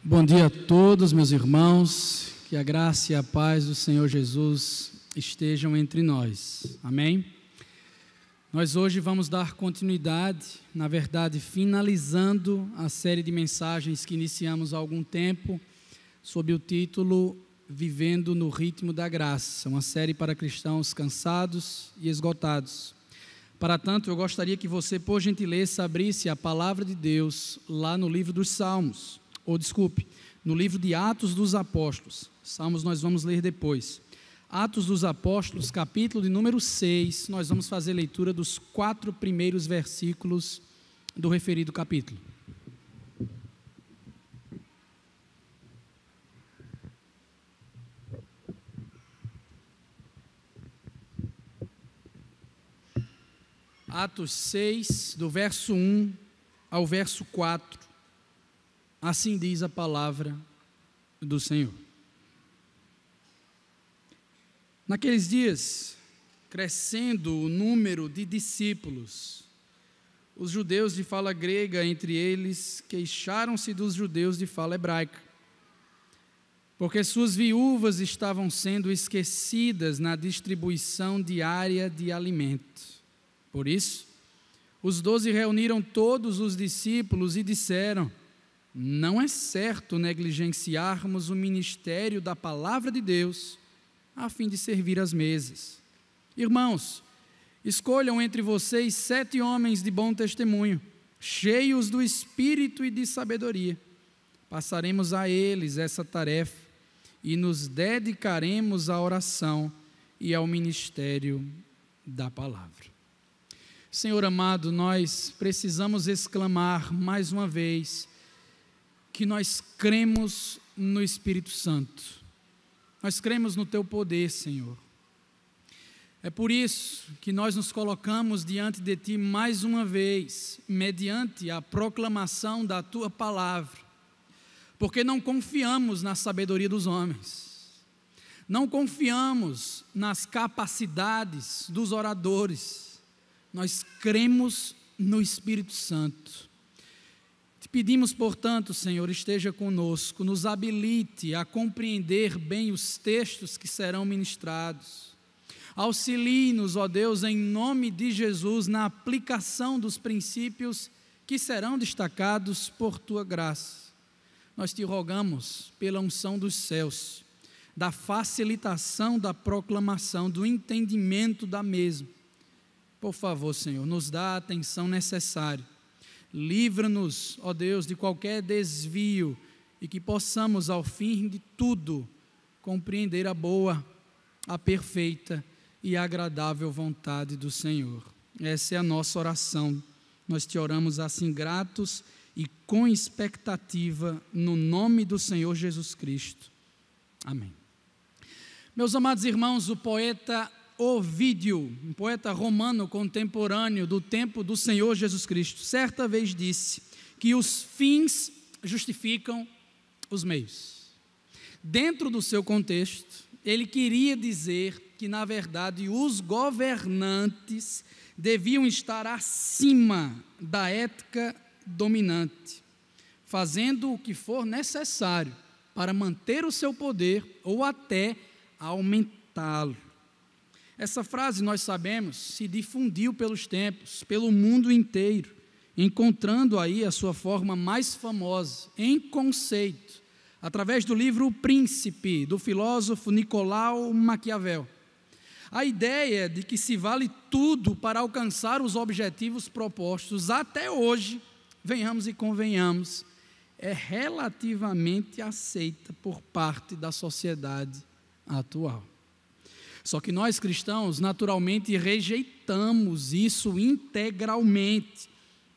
Bom dia a todos, meus irmãos, que a graça e a paz do Senhor Jesus estejam entre nós, amém? Nós hoje vamos dar continuidade, na verdade finalizando a série de mensagens que iniciamos há algum tempo, sob o título Vivendo no Ritmo da Graça, uma série para cristãos cansados e esgotados. Para tanto, eu gostaria que você, por gentileza, abrisse a palavra de Deus lá no livro dos Salmos, no livro de Atos dos Apóstolos. Salmos nós vamos ler depois. Atos dos Apóstolos, capítulo de número 6, nós vamos fazer leitura dos 4 primeiros versículos do referido capítulo. Atos 6, do verso 1 ao verso 4. Assim diz a palavra do Senhor. Naqueles dias, crescendo o número de discípulos, os judeus de fala grega entre eles queixaram-se dos judeus de fala hebraica, porque suas viúvas estavam sendo esquecidas na distribuição diária de alimento. Por isso, os 12 reuniram todos os discípulos e disseram: não é certo negligenciarmos o ministério da palavra de Deus a fim de servir às mesas. Irmãos, escolham entre vocês 7 homens de bom testemunho, cheios do Espírito e de sabedoria. Passaremos a eles essa tarefa e nos dedicaremos à oração e ao ministério da palavra. Senhor amado, nós precisamos exclamar mais uma vez que nós cremos no Espírito Santo, nós cremos no Teu poder, Senhor. É por isso que nós nos colocamos diante de Ti mais uma vez, mediante a proclamação da Tua palavra, porque não confiamos na sabedoria dos homens, não confiamos nas capacidades dos oradores, nós cremos no Espírito Santo. Te pedimos, portanto, Senhor, esteja conosco, nos habilite a compreender bem os textos que serão ministrados. Auxilie-nos, ó Deus, em nome de Jesus, na aplicação dos princípios que serão destacados por Tua graça. Nós te rogamos pela unção dos céus, da facilitação da proclamação, do entendimento da mesma. Por favor, Senhor, nos dá a atenção necessária. Livra-nos, ó Deus, de qualquer desvio e que possamos, ao fim de tudo, compreender a boa, a perfeita e agradável vontade do Senhor. Essa é a nossa oração. Nós te oramos assim gratos e com expectativa no nome do Senhor Jesus Cristo. Amém. Meus amados irmãos, o poeta Ovídio, um poeta romano contemporâneo do tempo do Senhor Jesus Cristo, certa vez disse que os fins justificam os meios. Dentro do seu contexto, ele queria dizer que, na verdade, os governantes deviam estar acima da ética dominante, fazendo o que for necessário para manter o seu poder ou até aumentá-lo. Essa frase, nós sabemos, se difundiu pelos tempos, pelo mundo inteiro, encontrando aí a sua forma mais famosa, em conceito, através do livro O Príncipe, do filósofo Nicolau Maquiavel. A ideia de que se vale tudo para alcançar os objetivos propostos até hoje, venhamos e convenhamos, é relativamente aceita por parte da sociedade atual. Só que nós cristãos naturalmente rejeitamos isso integralmente.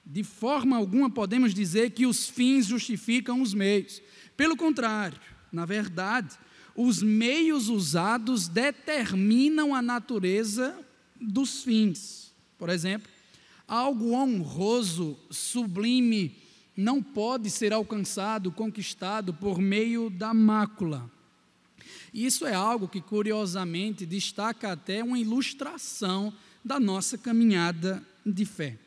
De forma alguma podemos dizer que os fins justificam os meios. Pelo contrário, na verdade, os meios usados determinam a natureza dos fins. Por exemplo, algo honroso, sublime, não pode ser alcançado, conquistado por meio da mácula. Isso é algo que, curiosamente, destaca até uma ilustração da nossa caminhada de fé.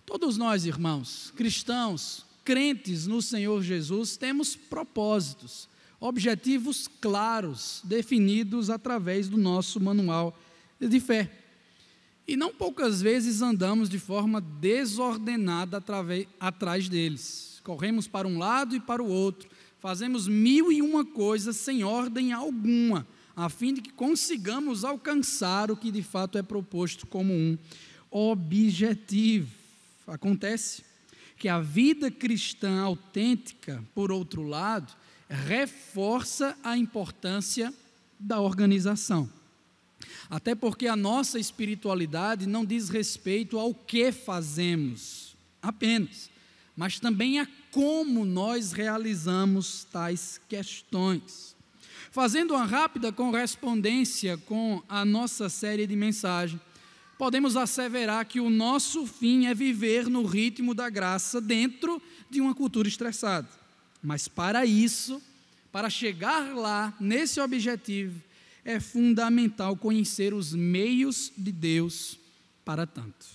Todos nós, irmãos, cristãos, crentes no Senhor Jesus, temos propósitos, objetivos claros, definidos através do nosso manual de fé. E não poucas vezes andamos de forma desordenada atrás deles. Corremos para um lado e para o outro, fazemos 1001 coisas sem ordem alguma, a fim de que consigamos alcançar o que de fato é proposto como um objetivo. Acontece que a vida cristã autêntica, por outro lado, reforça a importância da organização. Até porque a nossa espiritualidade não diz respeito ao que fazemos apenas, mas também a como nós realizamos tais questões. Fazendo uma rápida correspondência com a nossa série de mensagens, podemos asseverar que o nosso fim é viver no ritmo da graça dentro de uma cultura estressada. Mas para isso, para chegar lá, nesse objetivo, é fundamental conhecer os meios de Deus para tanto.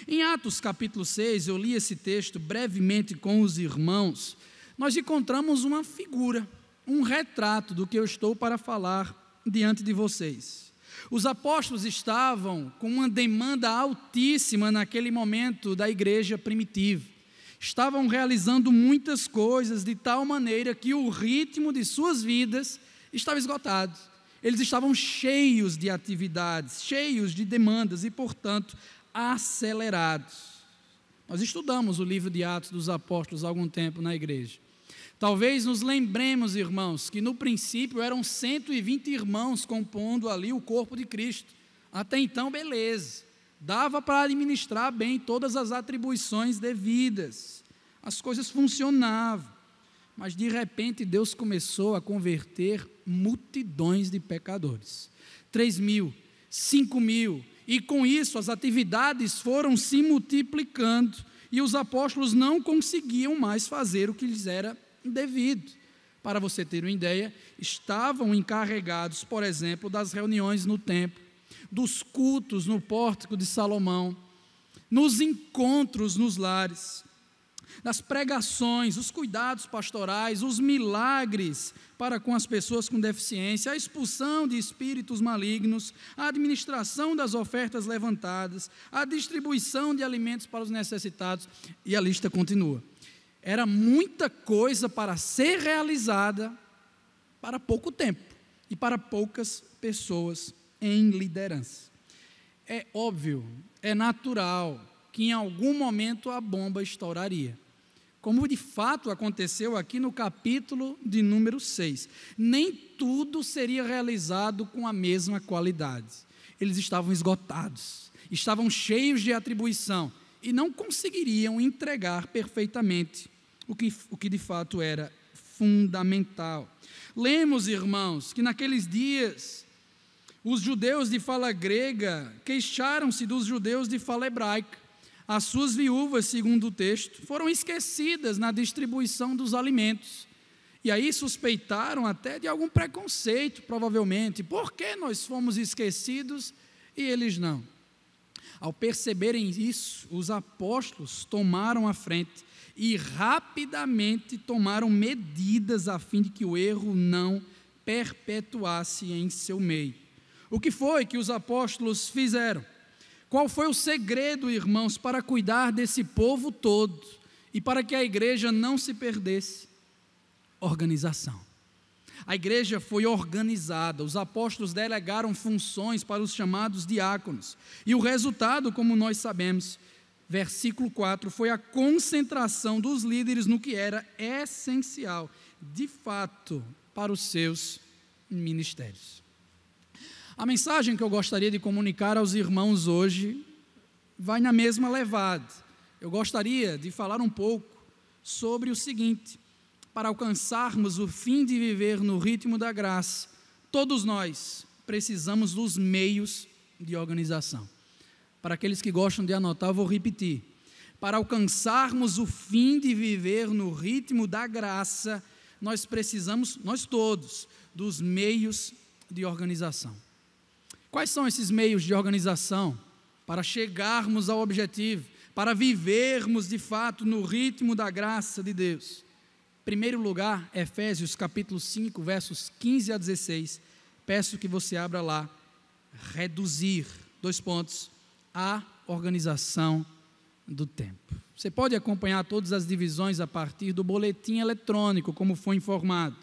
Em Atos capítulo 6, eu li esse texto brevemente com os irmãos, nós encontramos uma figura, um retrato do que eu estou para falar diante de vocês. Os apóstolos estavam com uma demanda altíssima naquele momento da igreja primitiva. Estavam realizando muitas coisas de tal maneira que o ritmo de suas vidas estava esgotado. Eles estavam cheios de atividades, cheios de demandas e, portanto, acelerados. Nós estudamos o livro de Atos dos Apóstolos há algum tempo na igreja. Talvez nos lembremos, irmãos, que no princípio eram 120 irmãos compondo ali o corpo de Cristo. Até então, beleza, dava para administrar bem todas as atribuições devidas, as coisas funcionavam, mas de repente Deus começou a converter multidões de pecadores, 3.000, 5.000, e com isso as atividades foram se multiplicando, e os apóstolos não conseguiam mais fazer o que lhes era devido. Para você ter uma ideia, estavam encarregados, por exemplo, das reuniões no templo, dos cultos no pórtico de Salomão, nos encontros nos lares, das pregações, os cuidados pastorais, os milagres para com as pessoas com deficiência, a expulsão de espíritos malignos, a administração das ofertas levantadas, a distribuição de alimentos para os necessitados, e a lista continua. Era muita coisa para ser realizada para pouco tempo e para poucas pessoas em liderança. É óbvio, é natural que em algum momento a bomba estouraria, como de fato aconteceu aqui no capítulo de número 6. Nem tudo seria realizado com a mesma qualidade. Eles estavam esgotados, estavam cheios de atribuição e não conseguiriam entregar perfeitamente o que de fato era fundamental. Lemos, irmãos, que naqueles dias os judeus de fala grega queixaram-se dos judeus de fala hebraica. As suas viúvas, segundo o texto, foram esquecidas na distribuição dos alimentos. E aí suspeitaram até de algum preconceito, provavelmente. Por que nós fomos esquecidos e eles não? Ao perceberem isso, os apóstolos tomaram a frente e rapidamente tomaram medidas a fim de que o erro não perpetuasse em seu meio. O que foi que os apóstolos fizeram? Qual foi o segredo, irmãos, para cuidar desse povo todo e para que a igreja não se perdesse? Organização. A igreja foi organizada, os apóstolos delegaram funções para os chamados diáconos, e o resultado, como nós sabemos, versículo 4, foi a concentração dos líderes no que era essencial, de fato, para os seus ministérios. A mensagem que eu gostaria de comunicar aos irmãos hoje vai na mesma levada. Eu gostaria de falar um pouco sobre o seguinte: para alcançarmos o fim de viver no ritmo da graça, todos nós precisamos dos meios de organização. Para aqueles que gostam de anotar, eu vou repetir. Para alcançarmos o fim de viver no ritmo da graça, nós precisamos, nós todos, dos meios de organização. Quais são esses meios de organização para chegarmos ao objetivo, para vivermos de fato no ritmo da graça de Deus. Em primeiro lugar, Efésios capítulo 5, versos 15 a 16, peço que você abra lá, reduzir, a organização do tempo. Você pode acompanhar todas as divisões a partir do boletim eletrônico, como foi informado.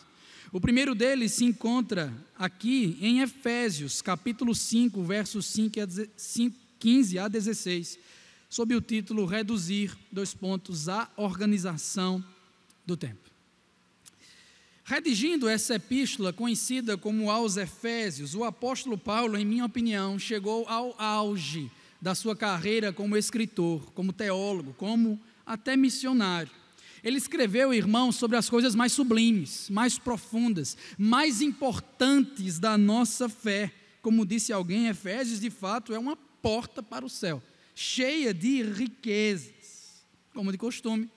O primeiro deles se encontra aqui em Efésios, capítulo 5, versos 15 a 16, sob o título reduzir, a organização do tempo. Redigindo essa epístola, conhecida como aos Efésios, o apóstolo Paulo, em minha opinião, chegou ao auge da sua carreira como escritor, como teólogo, como até missionário. Ele escreveu, irmãos, sobre as coisas mais sublimes, mais profundas, mais importantes da nossa fé. Como disse alguém, Efésios, de fato, é uma porta para o céu, cheia de riquezas. Como de costume,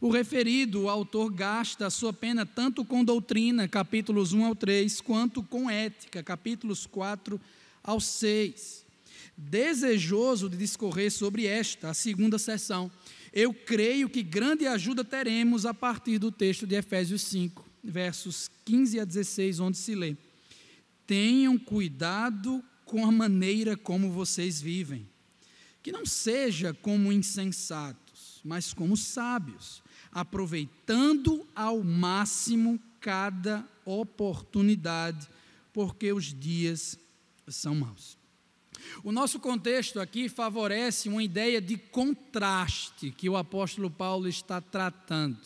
o referido, o autor gasta a sua pena tanto com doutrina, capítulos 1 ao 3, quanto com ética, capítulos 4 ao 6. Desejoso de discorrer sobre esta, a segunda seção, eu creio que grande ajuda teremos a partir do texto de Efésios 5, versos 15 a 16, onde se lê: tenham cuidado com a maneira como vocês vivem, que não seja como insensatos, mas como sábios, aproveitando ao máximo cada oportunidade, porque os dias são maus. O nosso contexto aqui favorece uma ideia de contraste que o apóstolo Paulo está tratando.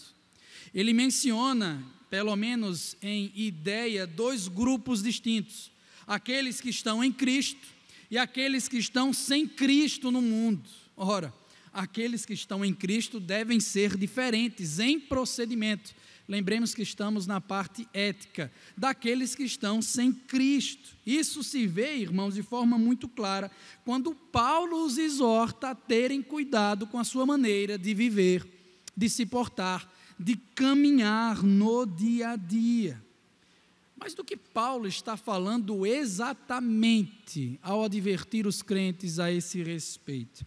Ele menciona, pelo menos em ideia, dois grupos distintos: aqueles que estão em Cristo e aqueles que estão sem Cristo no mundo. Ora, aqueles que estão em Cristo devem ser diferentes em procedimento. Lembremos que estamos na parte ética daqueles que estão sem Cristo. Isso se vê, irmãos, de forma muito clara, quando Paulo os exorta a terem cuidado com a sua maneira de viver, de se portar, de caminhar no dia a dia. Mas do que Paulo está falando exatamente ao advertir os crentes a esse respeito?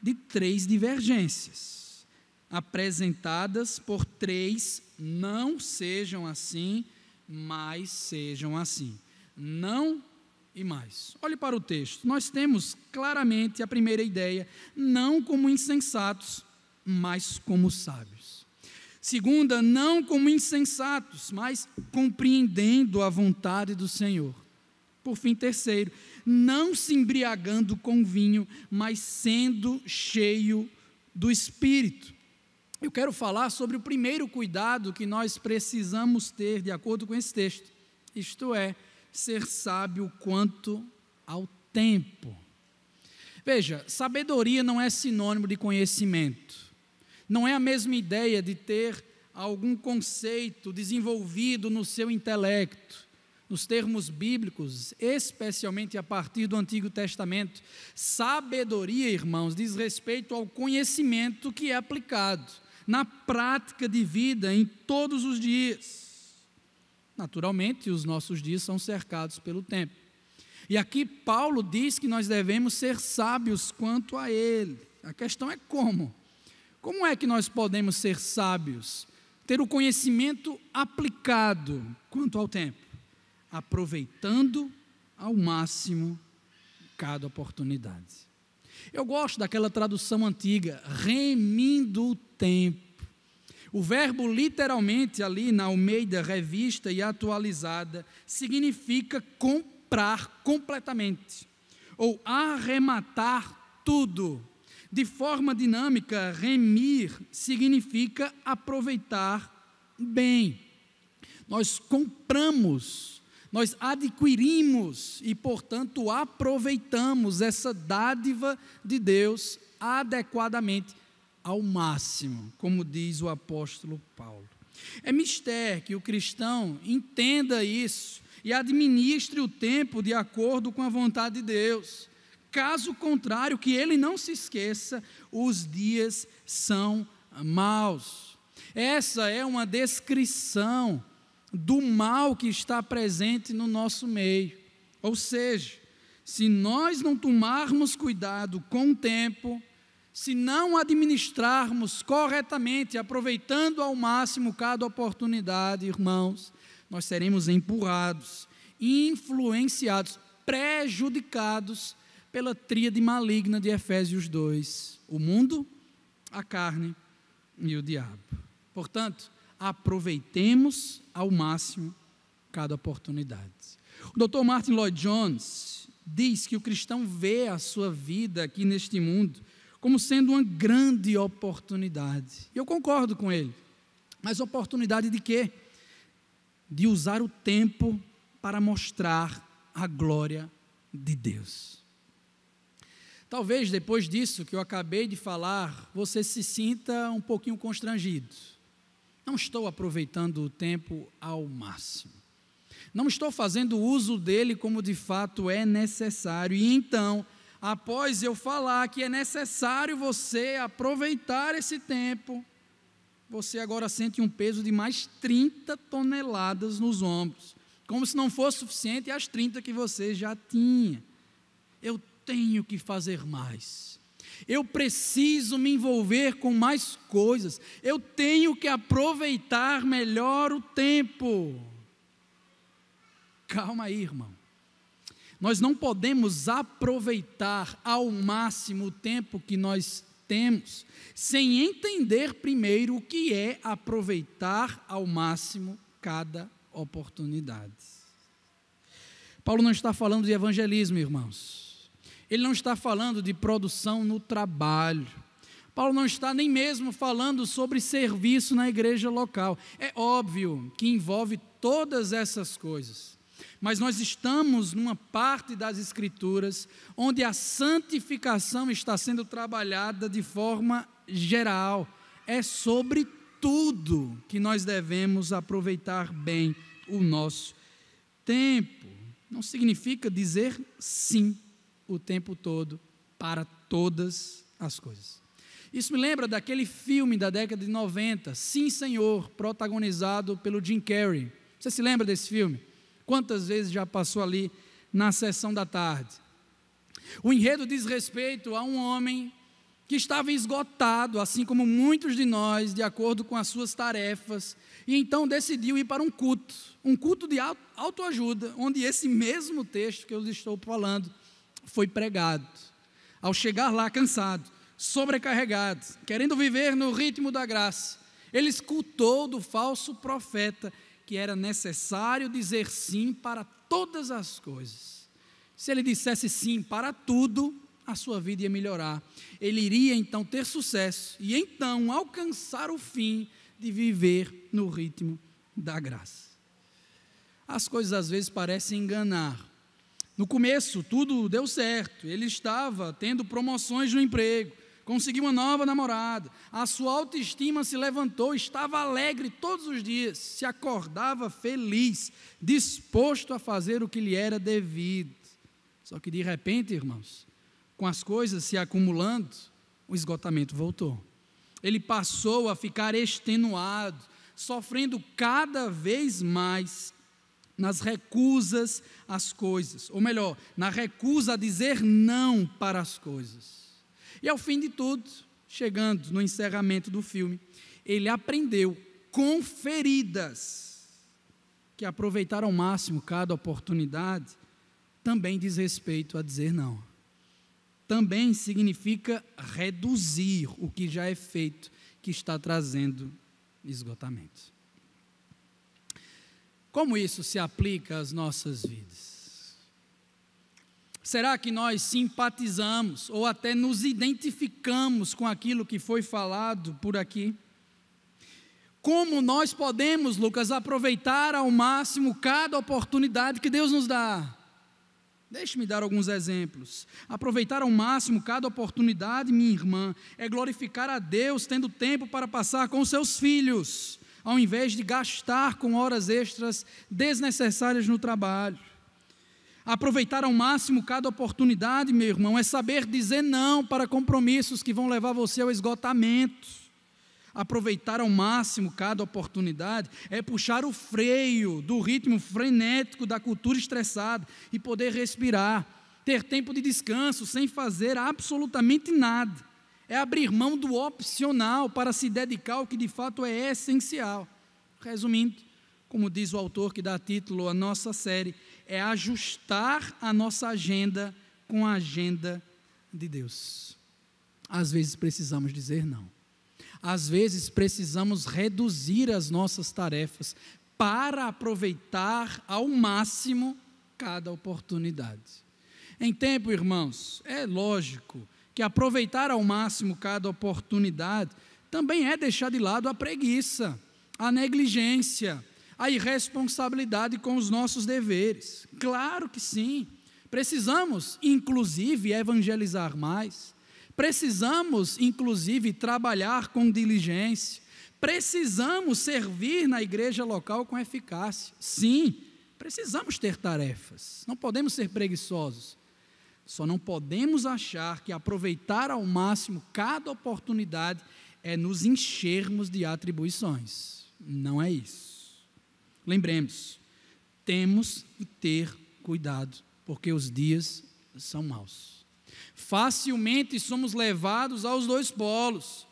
De três divergências apresentadas por três: não sejam assim, mas sejam assim. Não e mais. Olhe para o texto. Nós temos claramente a primeira ideia: não como insensatos, mas como sábios. Segunda, não como insensatos, mas compreendendo a vontade do Senhor. Por fim, terceiro, não se embriagando com vinho, mas sendo cheio do Espírito. Eu quero falar sobre o primeiro cuidado que nós precisamos ter, de acordo com esse texto, isto é, ser sábio quanto ao tempo. Veja, sabedoria não é sinônimo de conhecimento, não é a mesma ideia de ter algum conceito desenvolvido no seu intelecto. Nos termos bíblicos, especialmente a partir do Antigo Testamento, sabedoria, irmãos, diz respeito ao conhecimento que é aplicado na prática de vida em todos os dias. Naturalmente, os nossos dias são cercados pelo tempo. E aqui Paulo diz que nós devemos ser sábios quanto a ele. A questão é como? Como é que nós podemos ser sábios? Ter o conhecimento aplicado quanto ao tempo, aproveitando ao máximo cada oportunidade. Eu gosto daquela tradução antiga, remindo o tempo. O verbo literalmente ali na Almeida Revista e Atualizada significa comprar completamente ou arrematar tudo. De forma dinâmica, remir significa aproveitar bem. Nós compramos, nós adquirimos e, portanto, aproveitamos essa dádiva de Deus adequadamente, ao máximo, como diz o apóstolo Paulo. É mister que o cristão entenda isso e administre o tempo de acordo com a vontade de Deus. Caso contrário, que ele não se esqueça, os dias são maus. Essa é uma descrição do mal que está presente no nosso meio. Ou seja, se nós não tomarmos cuidado com o tempo, se não administrarmos corretamente, aproveitando ao máximo cada oportunidade, irmãos, nós seremos empurrados, influenciados, prejudicados pela tríade maligna de Efésios 2, o mundo, a carne e o diabo. Portanto, aproveitemos ao máximo cada oportunidade. O Dr. Martin Lloyd Jones diz que o cristão vê a sua vida aqui neste mundo como sendo uma grande oportunidade. E eu concordo com ele. Mas oportunidade de quê? De usar o tempo para mostrar a glória de Deus. Talvez depois disso que eu acabei de falar, você se sinta um pouquinho constrangido. Não estou aproveitando o tempo ao máximo. Não estou fazendo uso dele como de fato é necessário. E então, após eu falar que é necessário você aproveitar esse tempo, você agora sente um peso de mais 30 toneladas nos ombros, como se não fosse suficiente as 30 que você já tinha. Eu tenho que fazer mais. Eu preciso me envolver com mais coisas. Eu tenho que aproveitar melhor o tempo. Calma aí, irmão. Nós não podemos aproveitar ao máximo o tempo que nós temos, sem entender primeiro o que é aproveitar ao máximo cada oportunidade. Paulo não está falando de evangelismo, irmãos. Ele não está falando de produção no trabalho. Paulo não está nem mesmo falando sobre serviço na igreja local. É óbvio que envolve todas essas coisas. Mas nós estamos numa parte das Escrituras onde a santificação está sendo trabalhada de forma geral. É sobre tudo que nós devemos aproveitar bem o nosso tempo. Não significa dizer sim o tempo todo para todas as coisas. Isso me lembra daquele filme da década de 90, Sim, Senhor, protagonizado pelo Jim Carrey. Você se lembra desse filme? Quantas vezes já passou ali na sessão da tarde? O enredo diz respeito a um homem que estava esgotado, assim como muitos de nós, de acordo com as suas tarefas, e então decidiu ir para um culto de autoajuda, onde esse mesmo texto que eu estou falando foi pregado. Ao chegar lá cansado, sobrecarregado, querendo viver no ritmo da graça, ele escutou do falso profeta que era necessário dizer sim para todas as coisas. Se ele dissesse sim para tudo, a sua vida ia melhorar. Ele iria então ter sucesso e então alcançar o fim de viver no ritmo da graça. As coisas às vezes parecem enganar. No começo tudo deu certo, ele estava tendo promoções no emprego, conseguiu uma nova namorada, a sua autoestima se levantou, estava alegre todos os dias, se acordava feliz, disposto a fazer o que lhe era devido. Só que de repente, irmãos, com as coisas se acumulando, o esgotamento voltou. Ele passou a ficar extenuado, sofrendo cada vez mais nas recusas às coisas, ou melhor, na recusa a dizer não para as coisas. E ao fim de tudo, chegando no encerramento do filme, ele aprendeu com feridas que aproveitar ao máximo cada oportunidade também diz respeito a dizer não. Também significa reduzir o que já é feito, que está trazendo esgotamento. Como isso se aplica às nossas vidas? Será que nós simpatizamos ou até nos identificamos com aquilo que foi falado por aqui? Como nós podemos, Lucas, aproveitar ao máximo cada oportunidade que Deus nos dá? Deixe-me dar alguns exemplos. Aproveitar ao máximo cada oportunidade, minha irmã, é glorificar a Deus tendo tempo para passar com os seus filhos, ao invés de gastar com horas extras desnecessárias no trabalho. Aproveitar ao máximo cada oportunidade, meu irmão, é saber dizer não para compromissos que vão levar você ao esgotamento. Aproveitar ao máximo cada oportunidade é puxar o freio do ritmo frenético da cultura estressada e poder respirar, ter tempo de descanso sem fazer absolutamente nada. é abrir mão do opcional para se dedicar ao que de fato é essencial. Resumindo, como diz o autor que dá título à nossa série, é ajustar a nossa agenda com a agenda de Deus. Às vezes precisamos dizer não. Às vezes precisamos reduzir as nossas tarefas para aproveitar ao máximo cada oportunidade. Em tempo, irmãos, é lógico que aproveitar ao máximo cada oportunidade também é deixar de lado a preguiça, a negligência, a irresponsabilidade com os nossos deveres. Claro que sim. Precisamos, inclusive, evangelizar mais. Precisamos, inclusive, trabalhar com diligência. Precisamos servir na igreja local com eficácia. Sim, precisamos ter tarefas. Não podemos ser preguiçosos. Só não podemos achar que aproveitar ao máximo cada oportunidade é nos enchermos de atribuições. Não é isso. Lembremos, temos que ter cuidado, porque os dias são maus. Facilmente somos levados aos dois polos.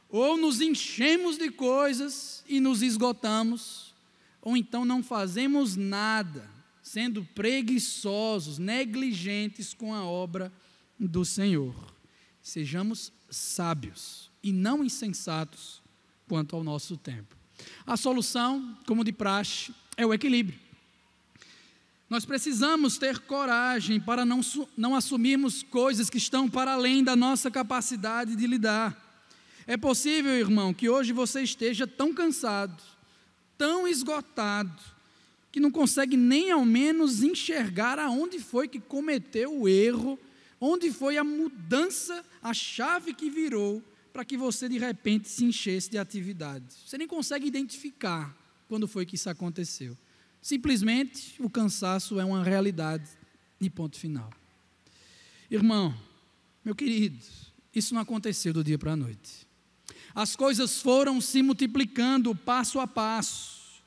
Ou nos enchemos de coisas e nos esgotamos, ou então não fazemos nada, sendo preguiçosos, negligentes com a obra do Senhor. Sejamos sábios e não insensatos quanto ao nosso tempo. A solução, como de praxe, é o equilíbrio. Nós precisamos ter coragem para não assumirmos coisas que estão para além da nossa capacidade de lidar. É possível, irmão, que hoje você esteja tão cansado, tão esgotado, que não consegue nem ao menos enxergar aonde foi que cometeu o erro, onde foi a mudança, a chave que virou para que você de repente se enchesse de atividade. Você nem consegue identificar quando foi que isso aconteceu. Simplesmente o cansaço é uma realidade e ponto final. Irmão, meu querido, isso não aconteceu do dia para a noite. As coisas foram se multiplicando passo a passo.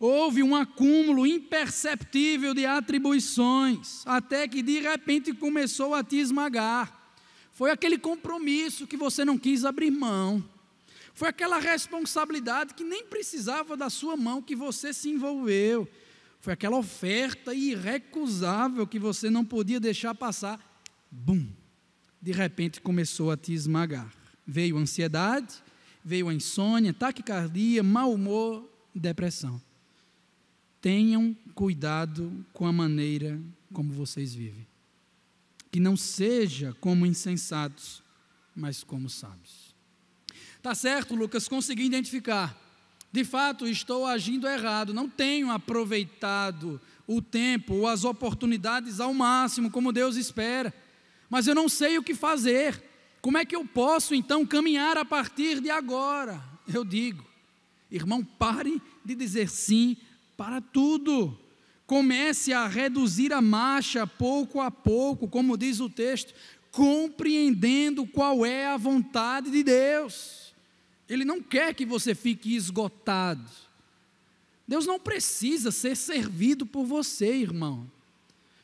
Houve um acúmulo imperceptível de atribuições, até que de repente começou a te esmagar. Foi aquele compromisso que você não quis abrir mão. Foi aquela responsabilidade que nem precisava da sua mão que você se envolveu. Foi aquela oferta irrecusável que você não podia deixar passar. Bum! De repente começou a te esmagar. Veio a ansiedade, veio a insônia, taquicardia, mau humor, depressão. Tenham cuidado com a maneira como vocês vivem. Que não seja como insensatos, mas como sábios. Tá certo, Lucas, consegui identificar. De fato, estou agindo errado, não tenho aproveitado o tempo ou as oportunidades ao máximo, como Deus espera. Mas eu não sei o que fazer. Como é que eu posso, então, caminhar a partir de agora? Eu digo, irmão, pare de dizer sim para tudo. Comece a reduzir a marcha pouco a pouco, como diz o texto, compreendendo qual é a vontade de Deus. Ele não quer que você fique esgotado. Deus não precisa ser servido por você, irmão.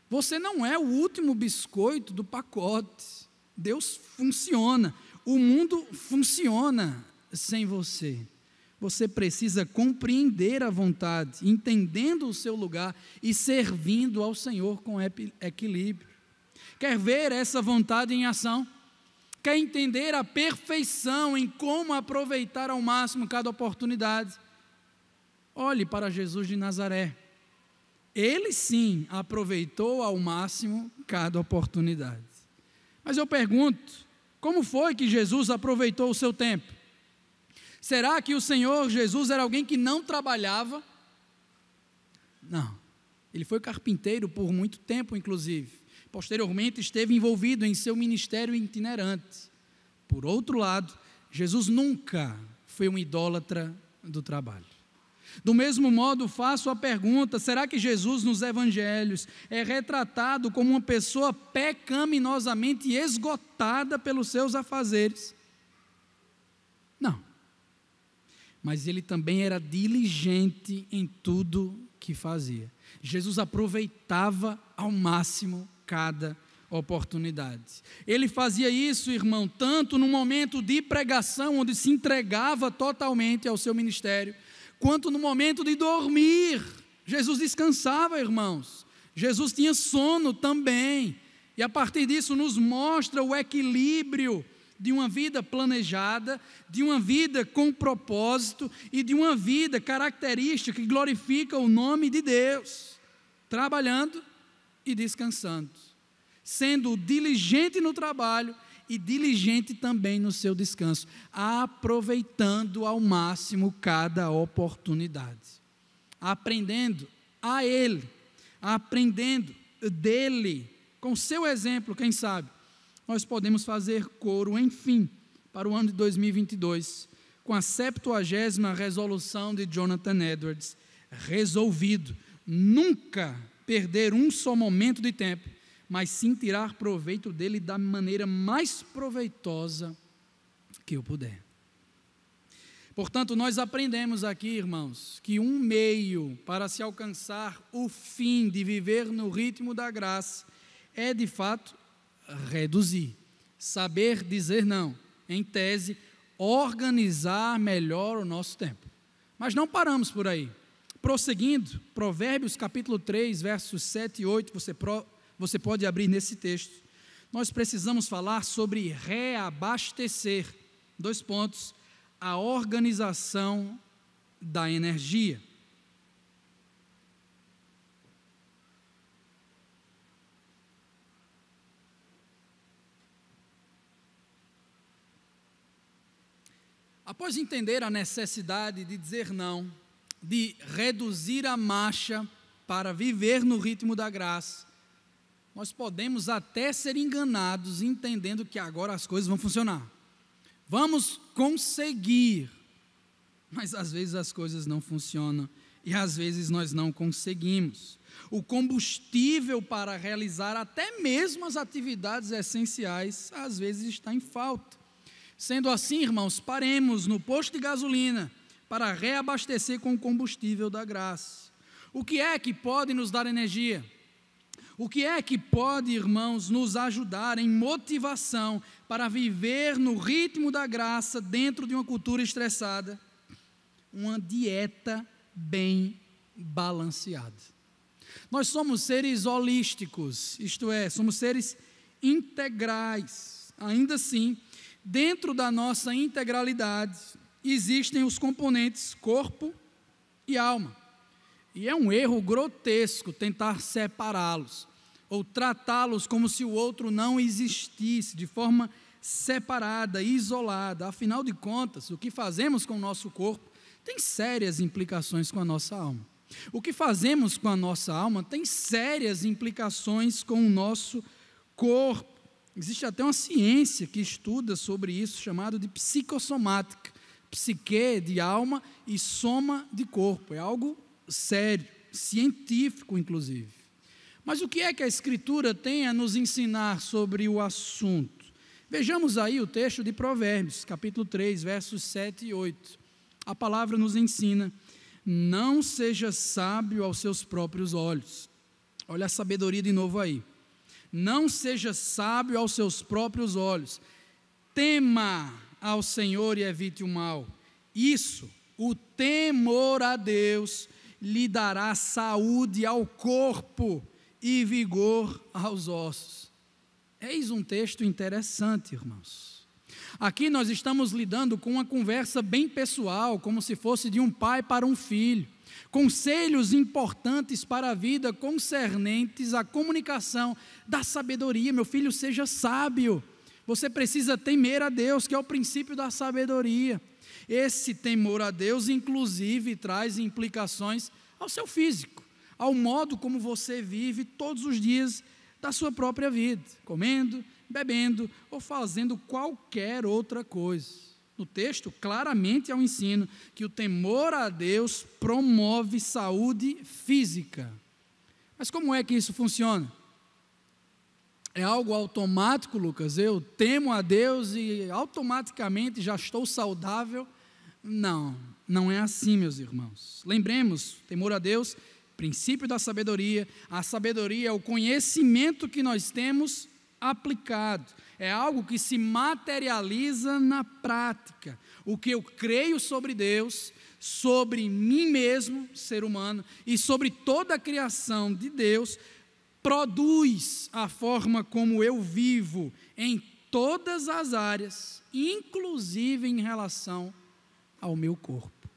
Você não é o último biscoito do pacote. Deus funciona, o mundo funciona sem você. Você precisa compreender a vontade, entendendo o seu lugar e servindo ao Senhor com equilíbrio. Quer ver essa vontade em ação? Quer entender a perfeição em como aproveitar ao máximo cada oportunidade? Olhe para Jesus de Nazaré. Ele sim aproveitou ao máximo cada oportunidade. Mas eu pergunto, como foi que Jesus aproveitou o seu tempo? Será que o Senhor Jesus era alguém que não trabalhava? Não. Ele foi carpinteiro por muito tempo, inclusive. Posteriormente, esteve envolvido em seu ministério itinerante. Por outro lado, Jesus nunca foi um idólatra do trabalho. Do mesmo modo, faço a pergunta, será que Jesus nos evangelhos é retratado como uma pessoa pecaminosamente esgotada pelos seus afazeres? Não. Mas ele também era diligente em tudo que fazia. Jesus aproveitava ao máximo cada oportunidades. Ele fazia isso, irmão, tanto no momento de pregação, onde se entregava totalmente ao seu ministério, quanto no momento de dormir. Jesus descansava, irmãos. Jesus tinha sono também. E a partir disso nos mostra o equilíbrio de uma vida planejada, de uma vida com propósito e de uma vida característica que glorifica o nome de Deus, trabalhando e descansando, sendo diligente no trabalho e diligente também no seu descanso, aproveitando ao máximo cada oportunidade, aprendendo a Ele, aprendendo dele, com seu exemplo, quem sabe, nós podemos fazer coro, enfim, para o ano de 2022, com a 70ª resolução de Jonathan Edwards, resolvido, nunca perder um só momento de tempo, mas sim tirar proveito dele da maneira mais proveitosa que eu puder. Portanto, nós aprendemos aqui, irmãos, que um meio para se alcançar o fim de viver no ritmo da graça é, de fato, reduzir, saber dizer não, em tese, organizar melhor o nosso tempo. Mas não paramos por aí. Prosseguindo, Provérbios capítulo 3, versos 7 e 8, você pode abrir nesse texto. Nós precisamos falar sobre reabastecer. 2 pontos, a organização da energia. Após entender a necessidade de dizer não, de reduzir a marcha para viver no ritmo da graça, nós podemos até ser enganados entendendo que agora as coisas vão funcionar. Vamos conseguir, mas às vezes as coisas não funcionam e às vezes nós não conseguimos. O combustível para realizar até mesmo as atividades essenciais às vezes está em falta. Sendo assim, irmãos, paremos no posto de gasolina para reabastecer com o combustível da graça. O que é que pode nos dar energia? O que é que pode, irmãos, nos ajudar em motivação para viver no ritmo da graça dentro de uma cultura estressada? Uma dieta bem balanceada. Nós somos seres holísticos, isto é, somos seres integrais. Ainda assim, dentro da nossa integralidade, existem os componentes corpo e alma. E é um erro grotesco tentar separá-los, ou tratá-los como se o outro não existisse, de forma separada, isolada. Afinal de contas, o que fazemos com o nosso corpo tem sérias implicações com a nossa alma. O que fazemos com a nossa alma tem sérias implicações com o nosso corpo. Existe até uma ciência que estuda sobre isso, chamado de psicossomática. Psique de alma e soma de corpo. É algo sério, científico inclusive. Mas o que é que a Escritura tem a nos ensinar sobre o assunto? Vejamos aí o texto de Provérbios, capítulo 3, versos 7 e 8. A palavra nos ensina: não seja sábio aos seus próprios olhos. Olha a sabedoria de novo aí. Não seja sábio aos seus próprios olhos. Tema ao Senhor e evite o mal. Isso, o temor a Deus, lhe dará saúde ao corpo e vigor aos ossos. Eis um texto interessante, irmãos. Aqui nós estamos lidando com uma conversa bem pessoal, como se fosse de um pai para um filho. Conselhos importantes para a vida concernentes à comunicação da sabedoria. Meu filho, seja sábio. Você precisa temer a Deus, que é o princípio da sabedoria. Esse temor a Deus, inclusive, traz implicações ao seu físico, ao modo como você vive todos os dias da sua própria vida, comendo, bebendo ou fazendo qualquer outra coisa. No texto, claramente é um ensino que o temor a Deus promove saúde física. Mas como é que isso funciona? É algo automático, Lucas? Eu temo a Deus e automaticamente já estou saudável? Não, não é assim, meus irmãos. Lembremos, temor a Deus, princípio da sabedoria. A sabedoria é o conhecimento que nós temos aplicado, é algo que se materializa na prática. O que eu creio sobre Deus, sobre mim mesmo, ser humano, e sobre toda a criação de Deus, produz a forma como eu vivo em todas as áreas, inclusive em relação ao meu corpo.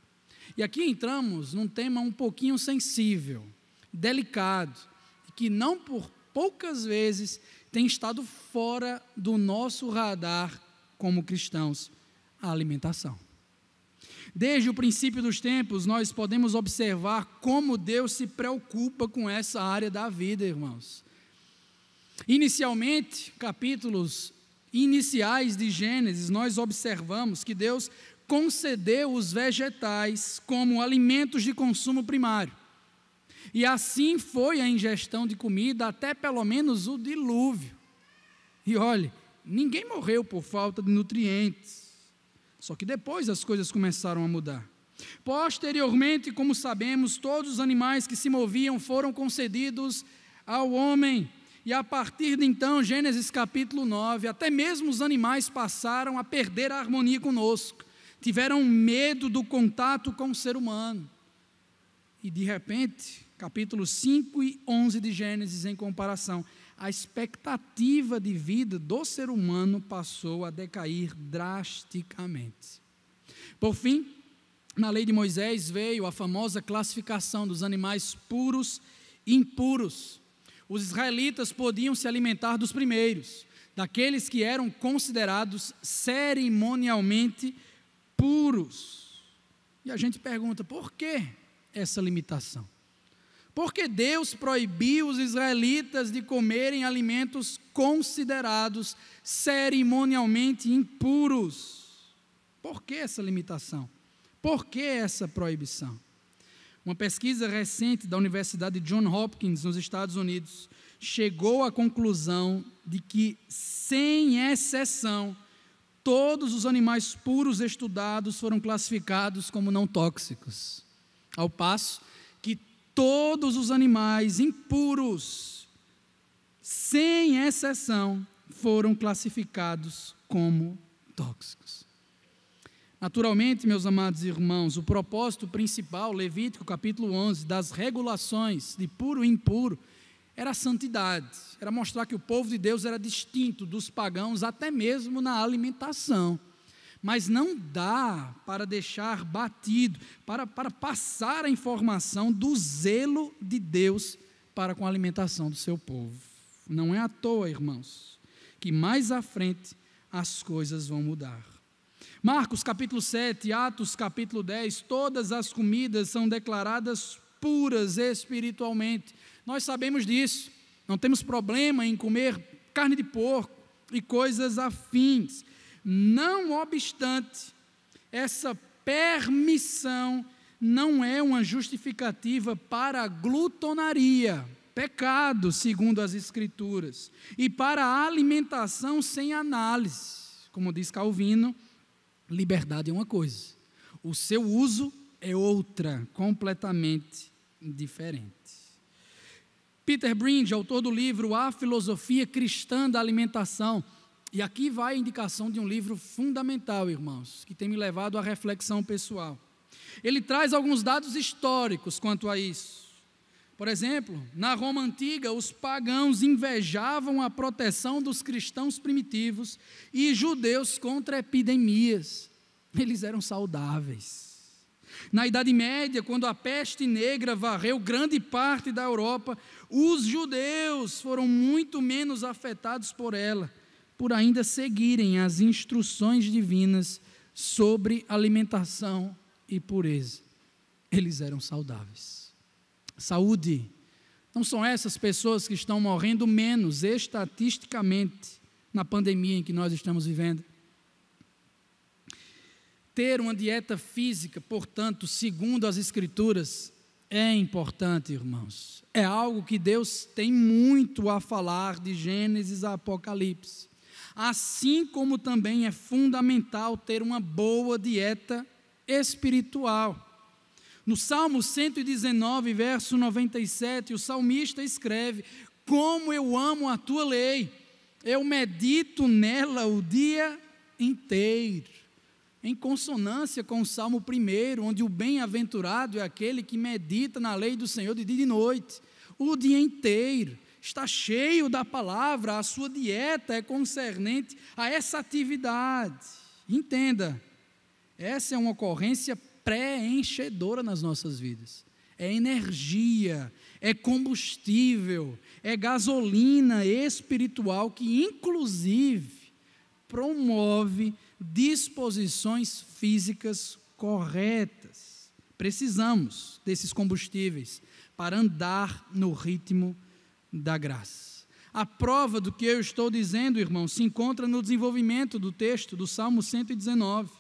E aqui entramos num tema um pouquinho sensível, delicado, que não por poucas vezes tem estado fora do nosso radar como cristãos, a alimentação. Desde o princípio dos tempos, nós podemos observar como Deus se preocupa com essa área da vida, irmãos. Inicialmente, capítulos iniciais de Gênesis, nós observamos que Deus concedeu os vegetais como alimentos de consumo primário. E assim foi a ingestão de comida até pelo menos o dilúvio. E olhe, ninguém morreu por falta de nutrientes. Só que depois as coisas começaram a mudar. Posteriormente, como sabemos, todos os animais que se moviam foram concedidos ao homem. E a partir de então, Gênesis capítulo 9, até mesmo os animais passaram a perder a harmonia conosco. Tiveram medo do contato com o ser humano. E de repente, capítulos 5 e 11 de Gênesis, em comparação, a expectativa de vida do ser humano passou a decair drasticamente. Por fim, na lei de Moisés veio a famosa classificação dos animais puros e impuros. Os israelitas podiam se alimentar dos primeiros, daqueles que eram considerados cerimonialmente puros. E a gente pergunta, por que essa limitação? Porque Deus proibiu os israelitas de comerem alimentos considerados cerimonialmente impuros. Por que essa limitação? Por que essa proibição? Uma pesquisa recente da Universidade Johns Hopkins, nos Estados Unidos, chegou à conclusão de que, sem exceção, todos os animais puros estudados foram classificados como não tóxicos, ao passo que todos os animais impuros, sem exceção, foram classificados como tóxicos. Naturalmente, meus amados irmãos, o propósito principal, Levítico capítulo 11, das regulações de puro e impuro, era a santidade, era mostrar que o povo de Deus era distinto dos pagãos, até mesmo na alimentação. Mas não dá para deixar batido, para passar a informação do zelo de Deus para com a alimentação do seu povo. Não é à toa, irmãos, que mais à frente as coisas vão mudar. Marcos capítulo 7, Atos capítulo 10, todas as comidas são declaradas puras espiritualmente. Nós sabemos disso, não temos problema em comer carne de porco e coisas afins. Não obstante, essa permissão não é uma justificativa para a glutonaria, pecado segundo as Escrituras, e para a alimentação sem análise. Como diz Calvino, liberdade é uma coisa, o seu uso é outra, completamente diferente. Peter Bringe, autor do livro A Filosofia Cristã da Alimentação, e aqui vai a indicação de um livro fundamental, irmãos, que tem me levado à reflexão pessoal. Ele traz alguns dados históricos quanto a isso. Por exemplo, na Roma Antiga, os pagãos invejavam a proteção dos cristãos primitivos e judeus contra epidemias. Eles eram saudáveis. Na Idade Média, quando a peste negra varreu grande parte da Europa, os judeus foram muito menos afetados por ela, por ainda seguirem as instruções divinas sobre alimentação e pureza. Eles eram saudáveis. Saúde, não são essas pessoas que estão morrendo menos estatisticamente na pandemia em que nós estamos vivendo. Ter uma dieta física, portanto, segundo as Escrituras, é importante, irmãos. É algo que Deus tem muito a falar de Gênesis a Apocalipse. Assim como também é fundamental ter uma boa dieta espiritual. No Salmo 119, verso 97, o salmista escreve: como eu amo a tua lei, eu medito nela o dia inteiro, em consonância com o Salmo 1, onde o bem-aventurado é aquele que medita na lei do Senhor de dia e de noite, o dia inteiro, está cheio da palavra, a sua dieta é concernente a essa atividade. Entenda, essa é uma ocorrência preenchedora nas nossas vidas, é energia, é combustível, é gasolina espiritual que inclusive promove disposições físicas corretas. Precisamos desses combustíveis para andar no ritmo da graça. A prova do que eu estou dizendo, irmão, se encontra no desenvolvimento do texto do Salmo 119.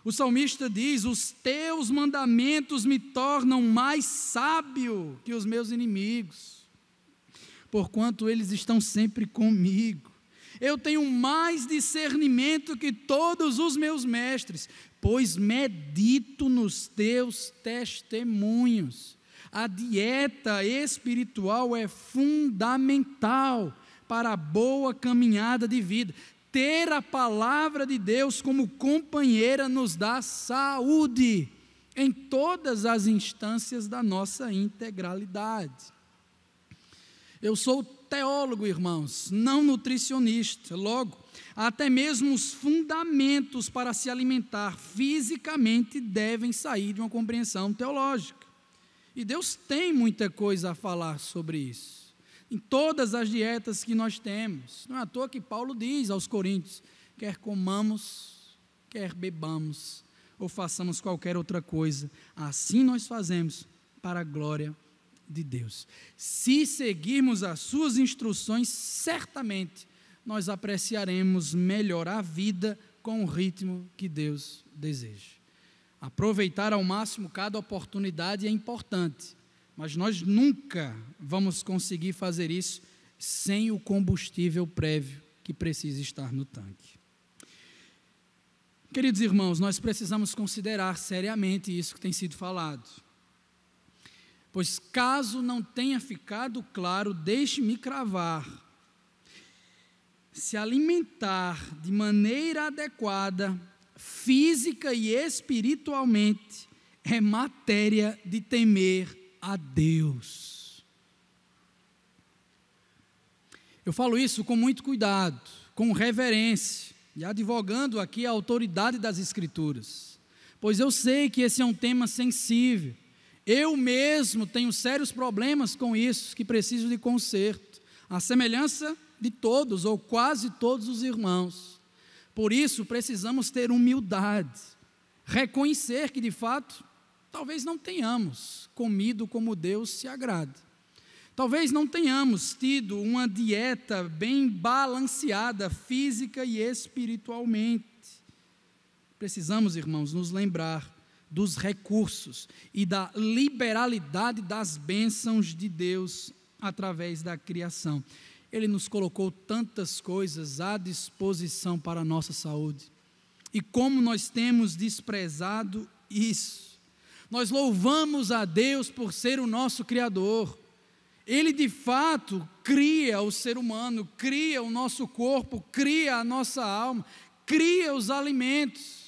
O salmista diz: os teus mandamentos me tornam mais sábio que os meus inimigos, porquanto eles estão sempre comigo. Eu tenho mais discernimento que todos os meus mestres, pois medito nos teus testemunhos. A dieta espiritual é fundamental para a boa caminhada de vida. Ter a palavra de Deus como companheira nos dá saúde em todas as instâncias da nossa integralidade. Eu sou teólogo, irmãos, não nutricionista. Logo, até mesmo os fundamentos para se alimentar fisicamente devem sair de uma compreensão teológica. E Deus tem muita coisa a falar sobre isso. Em todas as dietas que nós temos. Não é à toa que Paulo diz aos Coríntios: quer comamos, quer bebamos, ou façamos qualquer outra coisa, assim nós fazemos para a glória de Deus. Se seguirmos as suas instruções, certamente nós apreciaremos melhor a vida com o ritmo que Deus deseja. Aproveitar ao máximo cada oportunidade é importante, mas nós nunca vamos conseguir fazer isso sem o combustível prévio que precisa estar no tanque. Queridos irmãos, nós precisamos considerar seriamente isso que tem sido falado. Pois caso não tenha ficado claro, deixe-me cravar: se alimentar de maneira adequada, física e espiritualmente, é matéria de temer a Deus. Eu falo isso com muito cuidado, com reverência, e advogando aqui a autoridade das Escrituras, pois eu sei que esse é um tema sensível. Eu mesmo tenho sérios problemas com isso, que preciso de conserto, à semelhança de todos, ou quase todos os irmãos. Por isso, precisamos ter humildade, reconhecer que, de fato, talvez não tenhamos comido como Deus se agrada. Talvez não tenhamos tido uma dieta bem balanceada, física e espiritualmente. Precisamos, irmãos, nos lembrar dos recursos e da liberalidade das bênçãos de Deus através da criação. Ele nos colocou tantas coisas à disposição para a nossa saúde. E como nós temos desprezado isso. Nós louvamos a Deus por ser o nosso Criador. Ele de fato cria o ser humano, cria o nosso corpo, cria a nossa alma, cria os alimentos.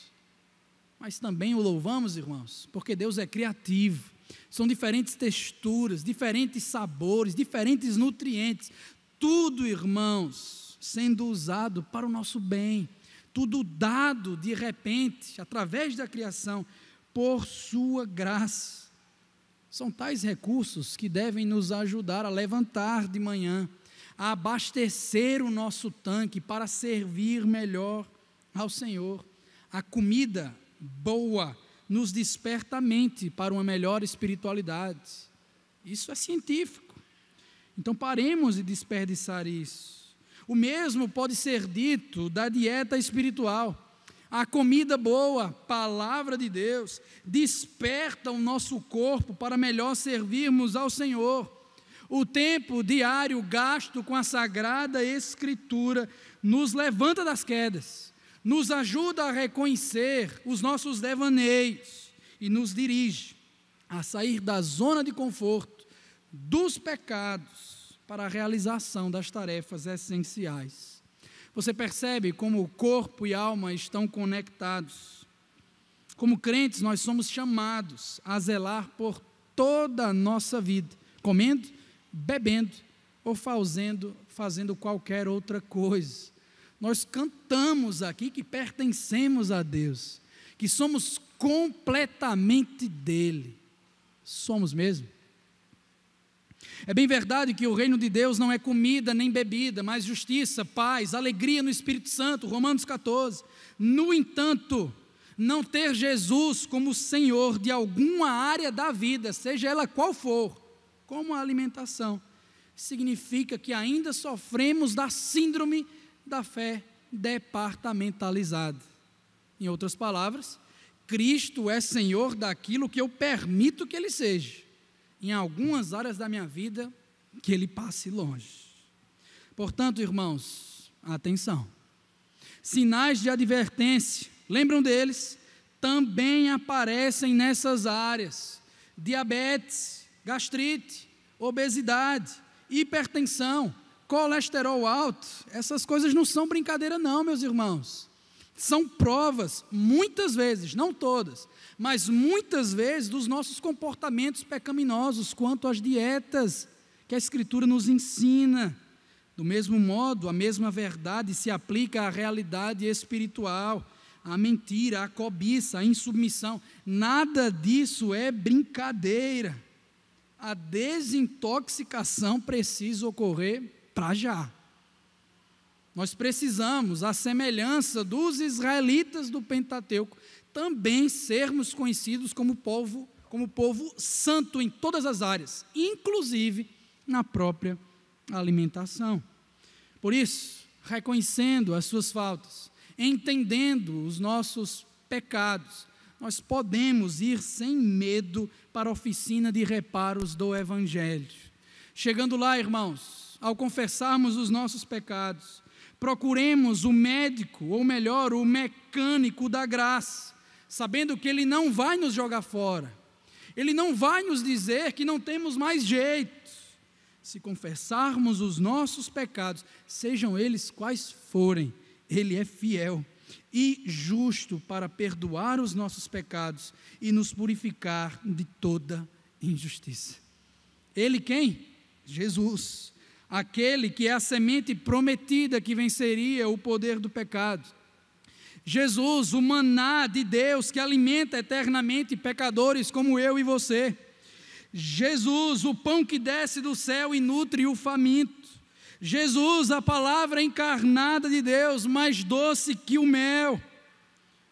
Mas também o louvamos, irmãos, porque Deus é criativo. São diferentes texturas, diferentes sabores, diferentes nutrientes. Tudo, irmãos, sendo usado para o nosso bem. Tudo dado de repente, através da criação, por sua graça. São tais recursos que devem nos ajudar a levantar de manhã, a abastecer o nosso tanque para servir melhor ao Senhor. A comida boa nos desperta a mente para uma melhor espiritualidade. Isso é científico. Então paremos de desperdiçar isso. O mesmo pode ser dito da dieta espiritual. A comida boa, palavra de Deus, desperta o nosso corpo para melhor servirmos ao Senhor. O tempo diário gasto com a Sagrada Escritura nos levanta das quedas, nos ajuda a reconhecer os nossos devaneios e nos dirige a sair da zona de conforto dos pecados para a realização das tarefas essenciais Você percebe como o corpo e alma estão conectados. Como crentes, nós somos chamados a zelar por toda a nossa vida, comendo, bebendo ou fazendo qualquer outra coisa. Nós cantamos aqui que pertencemos a Deus, que somos completamente dele. Somos mesmo? É bem verdade que o reino de Deus não é comida nem bebida, mas justiça, paz, alegria no Espírito Santo, Romanos 14. No entanto, não ter Jesus como Senhor de alguma área da vida, seja ela qual for, como a alimentação, significa que ainda sofremos da síndrome da fé departamentalizada. Em outras palavras, Cristo é Senhor daquilo que eu permito que Ele seja. Em algumas áreas da minha vida, que Ele passe longe. Portanto, irmãos, atenção. Sinais de advertência, lembram deles? Também aparecem nessas áreas. Diabetes, gastrite, obesidade, hipertensão, colesterol alto. Essas coisas não são brincadeira não, meus irmãos. São provas, muitas vezes, não todas, mas muitas vezes dos nossos comportamentos pecaminosos quanto às dietas que a Escritura nos ensina. Do mesmo modo, a mesma verdade se aplica à realidade espiritual, à mentira, à cobiça, à insubmissão. Nada disso é brincadeira. A desintoxicação precisa ocorrer para já. Nós precisamos, à semelhança dos israelitas do Pentateuco, também sermos conhecidos como povo santo em todas as áreas, inclusive na própria alimentação. Por isso, reconhecendo as suas faltas, entendendo os nossos pecados, nós podemos ir sem medo para a oficina de reparos do Evangelho. Chegando lá, irmãos, ao confessarmos os nossos pecados, procuremos o médico, ou melhor, o mecânico da graça, sabendo que ele não vai nos jogar fora, ele não vai nos dizer que não temos mais jeito. Se confessarmos os nossos pecados, sejam eles quais forem, Ele é fiel e justo para perdoar os nossos pecados e nos purificar de toda injustiça. Ele quem? Jesus. Aquele que é a semente prometida que venceria o poder do pecado. Jesus, o maná de Deus que alimenta eternamente pecadores como eu e você. Jesus, o pão que desce do céu e nutre o faminto. Jesus, a palavra encarnada de Deus, mais doce que o mel.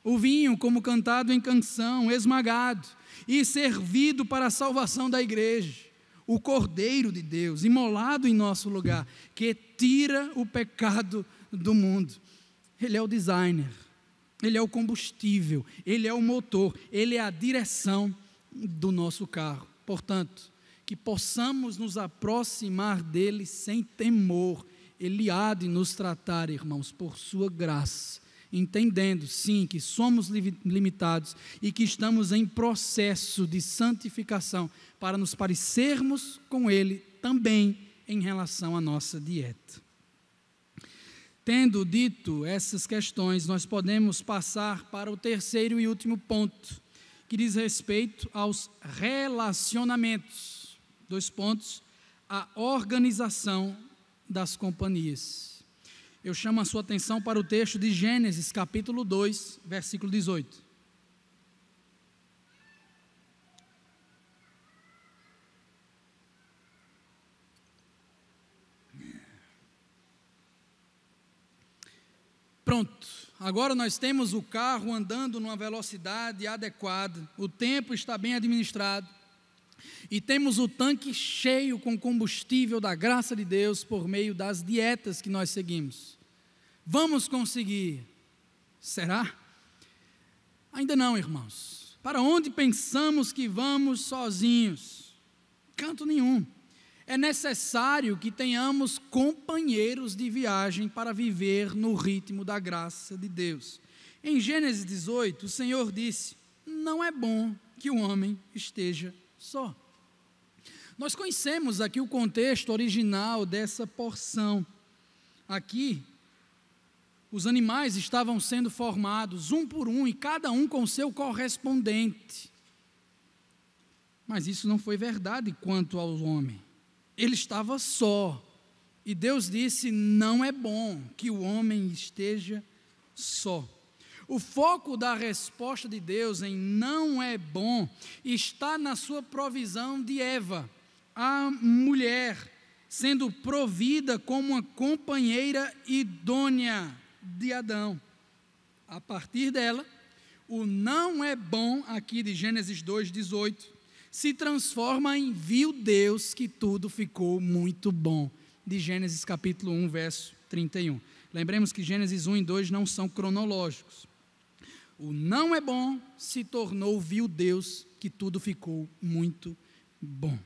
O vinho, como cantado em canção, esmagado e servido para a salvação da igreja. O Cordeiro de Deus, imolado em nosso lugar, que tira o pecado do mundo. Ele é o designer, Ele é o combustível, Ele é o motor, Ele é a direção do nosso carro. Portanto, que possamos nos aproximar dEle sem temor. Ele há de nos tratar, irmãos, por sua graça, entendendo, sim, que somos limitados e que estamos em processo de santificação para nos parecermos com Ele também em relação à nossa dieta. Tendo dito essas questões, nós podemos passar para o terceiro e último ponto, que diz respeito aos relacionamentos. 2 pontos, a organização das companhias. Eu chamo a sua atenção para o texto de Gênesis, capítulo 2, versículo 18. Pronto, agora nós temos o carro andando numa velocidade adequada, o tempo está bem administrado, e temos o tanque cheio com combustível da graça de Deus por meio das dietas que nós seguimos. Vamos conseguir? Será? Ainda não, irmãos. Para onde pensamos que vamos sozinhos? Canto nenhum. É necessário que tenhamos companheiros de viagem para viver no ritmo da graça de Deus. Em Gênesis 18, o Senhor disse: não é bom que o homem esteja só. Nós conhecemos aqui o contexto original dessa porção. Aqui, os animais estavam sendo formados um por um e cada um com seu correspondente. Mas isso não foi verdade quanto ao homem. Ele estava só. E Deus disse: não é bom que o homem esteja só. O foco da resposta de Deus em não é bom está na sua provisão de Eva, a mulher, sendo provida como uma companheira idônea de Adão. A partir dela, o não é bom, aqui de Gênesis 2:18, se transforma em viu Deus que tudo ficou muito bom, de Gênesis capítulo 1, verso 31. Lembremos que Gênesis 1 e 2 não são cronológicos. O não é bom se tornou viu Deus que tudo ficou muito bom.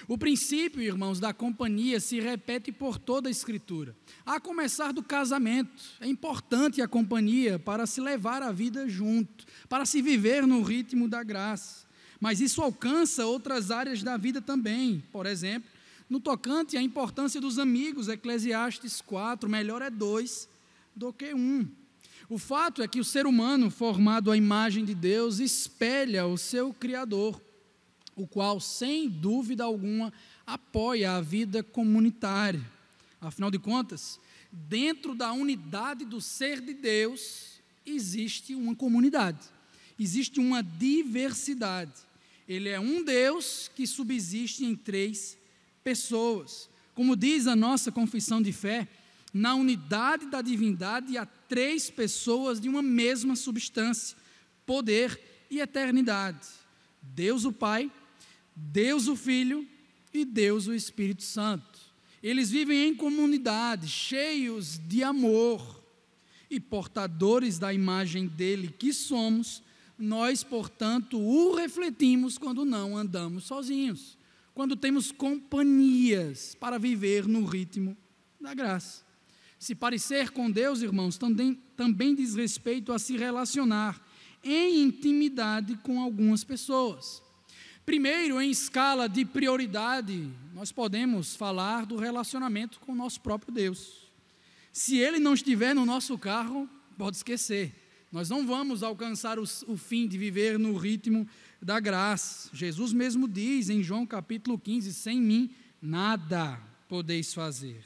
O princípio, irmãos, da companhia se repete por toda a Escritura. A começar do casamento, é importante a companhia para se levar a vida junto, para se viver no ritmo da graça. Mas isso alcança outras áreas da vida também. Por exemplo, no tocante à importância dos amigos, Eclesiastes 4, melhor é 2 do que 1. O fato é que o ser humano, formado à imagem de Deus, espelha o seu Criador, o qual, sem dúvida alguma, apoia a vida comunitária. Afinal de contas, dentro da unidade do ser de Deus, existe uma comunidade, existe uma diversidade. Ele é um Deus que subsiste em 3 pessoas. Como diz a nossa confissão de fé, na unidade da divindade há 3 pessoas de uma mesma substância, poder e eternidade. Deus o Pai, Deus o Filho e Deus o Espírito Santo. Eles vivem em comunidade, cheios de amor e portadores da imagem dele que somos. Nós, portanto, o refletimos quando não andamos sozinhos, quando temos companhias para viver no ritmo da graça. Se parecer com Deus, irmãos, também diz respeito a se relacionar em intimidade com algumas pessoas. Primeiro, em escala de prioridade, nós podemos falar do relacionamento com o nosso próprio Deus. Se Ele não estiver no nosso carro, pode esquecer. Nós não vamos alcançar o fim de viver no ritmo da graça. Jesus mesmo diz em João capítulo 15, sem mim nada podeis fazer.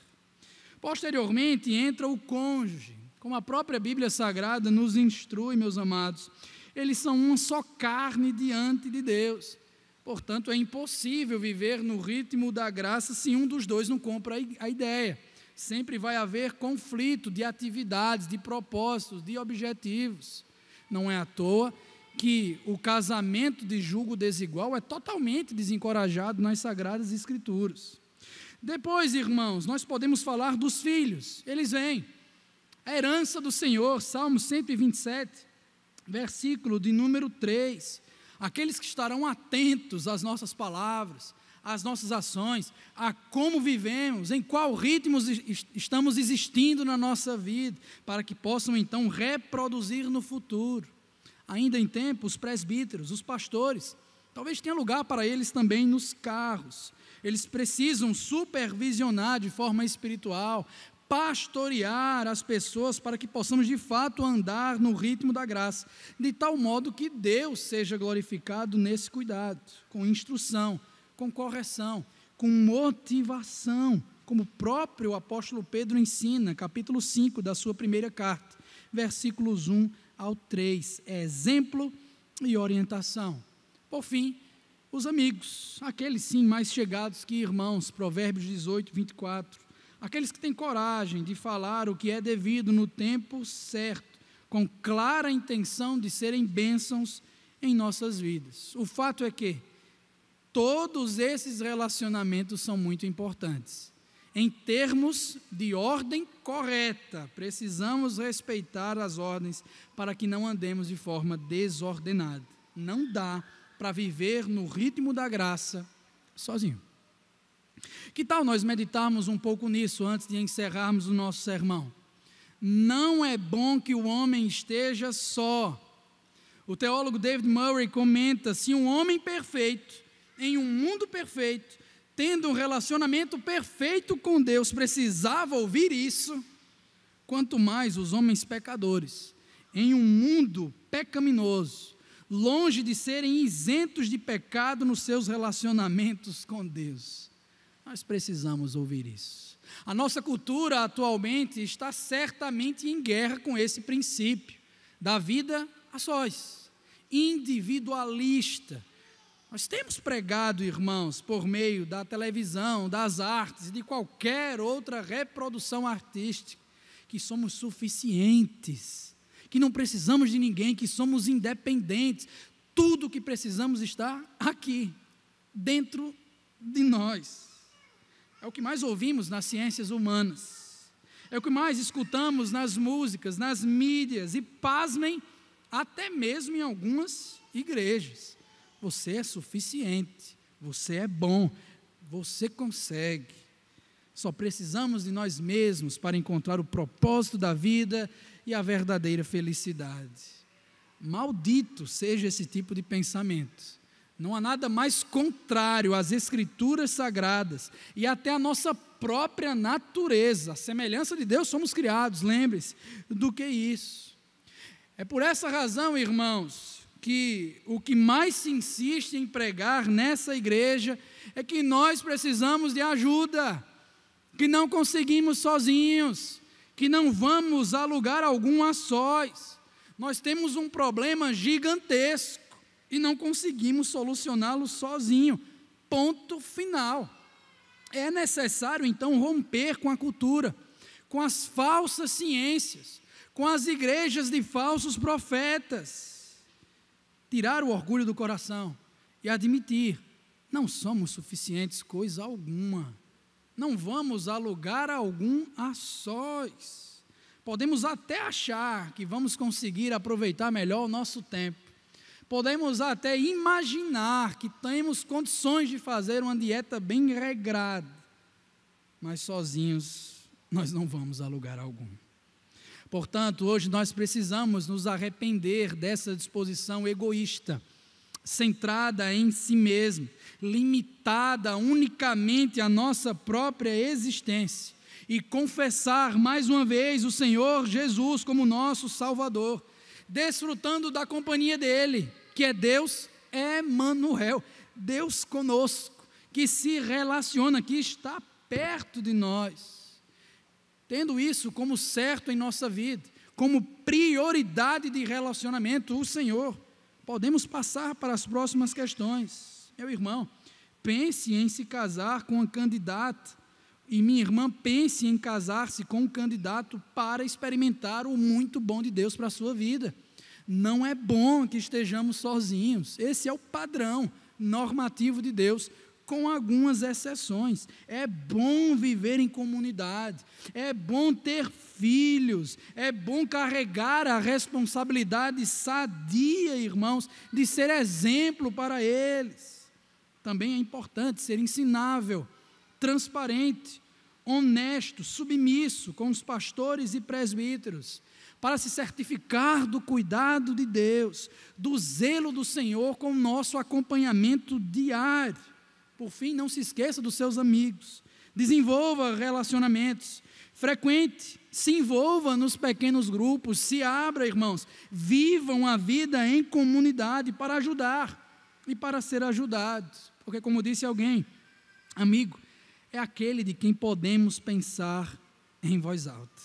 Posteriormente entra o cônjuge, como a própria Bíblia Sagrada nos instrui, meus amados. Eles são uma só carne diante de Deus. Portanto, é impossível viver no ritmo da graça se um dos dois não compra a ideia. Sempre vai haver conflito de atividades, de propósitos, de objetivos. Não é à toa que o casamento de julgo desigual é totalmente desencorajado nas Sagradas Escrituras. Depois, irmãos, nós podemos falar dos filhos. Eles vêm. A herança do Senhor, Salmo 127, versículo de número 3. Aqueles que estarão atentos às nossas palavras, às nossas ações, a como vivemos, em qual ritmo estamos existindo na nossa vida, para que possam então reproduzir no futuro. Ainda em tempo, os presbíteros, os pastores, talvez tenha lugar para eles também nos carros. Eles precisam supervisionar de forma espiritual, pastorear as pessoas para que possamos de fato andar no ritmo da graça, de tal modo que Deus seja glorificado nesse cuidado, com instrução, com correção, com motivação, como o próprio apóstolo Pedro ensina, capítulo 5 da sua primeira carta, versículos 1 ao 3, exemplo e orientação. Por fim, os amigos, aqueles sim mais chegados que irmãos, Provérbios 18, 24, aqueles que têm coragem de falar o que é devido no tempo certo, com clara intenção de serem bênçãos em nossas vidas. O fato é que todos esses relacionamentos são muito importantes. Em termos de ordem correta, precisamos respeitar as ordens para que não andemos de forma desordenada. Não dá para viver no ritmo da graça sozinho. Que tal nós meditarmos um pouco nisso antes de encerrarmos o nosso sermão? Não é bom que o homem esteja só. O teólogo David Murray comenta: se um homem perfeito, em um mundo perfeito, tendo um relacionamento perfeito com Deus, precisava ouvir isso, quanto mais os homens pecadores, em um mundo pecaminoso, longe de serem isentos de pecado nos seus relacionamentos com Deus. Nós precisamos ouvir isso. A nossa cultura atualmente está certamente em guerra com esse princípio da vida a sós, individualista. Nós temos pregado, irmãos, por meio da televisão, das artes e de qualquer outra reprodução artística, que somos suficientes, que não precisamos de ninguém, que somos independentes. Tudo o que precisamos está aqui, dentro de nós. É o que mais ouvimos nas ciências humanas, é o que mais escutamos nas músicas, nas mídias e, pasmem, até mesmo em algumas igrejas. Você é suficiente, você é bom, você consegue. Só precisamos de nós mesmos para encontrar o propósito da vida e a verdadeira felicidade. Maldito seja esse tipo de pensamento. Não há nada mais contrário às Escrituras Sagradas e até à nossa própria natureza. A semelhança de Deus somos criados, lembre-se, do que isso. É por essa razão, irmãos, que o que mais se insiste em pregar nessa igreja é que nós precisamos de ajuda, que não conseguimos sozinhos, que não vamos a lugar algum a sós. Nós temos um problema gigantesco e não conseguimos solucioná-lo sozinho. Ponto final. É necessário, então, romper com a cultura, com as falsas ciências, com as igrejas de falsos profetas, tirar o orgulho do coração e admitir: não somos suficientes coisa alguma, não vamos a lugar algum a sós. Podemos até achar que vamos conseguir aproveitar melhor o nosso tempo, podemos até imaginar que temos condições de fazer uma dieta bem regrada, mas sozinhos nós não vamos a lugar algum. Portanto, hoje nós precisamos nos arrepender dessa disposição egoísta, centrada em si mesmo, limitada unicamente à nossa própria existência, e confessar mais uma vez o Senhor Jesus como nosso Salvador, desfrutando da companhia dEle, que é Deus Emanuel, Deus conosco, que se relaciona, que está perto de nós. Tendo isso como certo em nossa vida, como prioridade de relacionamento, o Senhor, podemos passar para as próximas questões. Meu irmão, pense em se casar com uma candidata, e minha irmã, pense em casar-se com um candidato para experimentar o muito bom de Deus para a sua vida. Não é bom que estejamos sozinhos, esse é o padrão normativo de Deus, com algumas exceções. É bom viver em comunidade, é bom ter filhos, é bom carregar a responsabilidade sadia, irmãos, de ser exemplo para eles. Também é importante ser ensinável, transparente, honesto, submisso com os pastores e presbíteros, para se certificar do cuidado de Deus, do zelo do Senhor com o nosso acompanhamento diário. Por fim, não se esqueça dos seus amigos, desenvolva relacionamentos, frequente, se envolva nos pequenos grupos, se abra, irmãos, vivam a vida em comunidade para ajudar e para ser ajudados, porque como disse alguém, amigo, é aquele de quem podemos pensar em voz alta.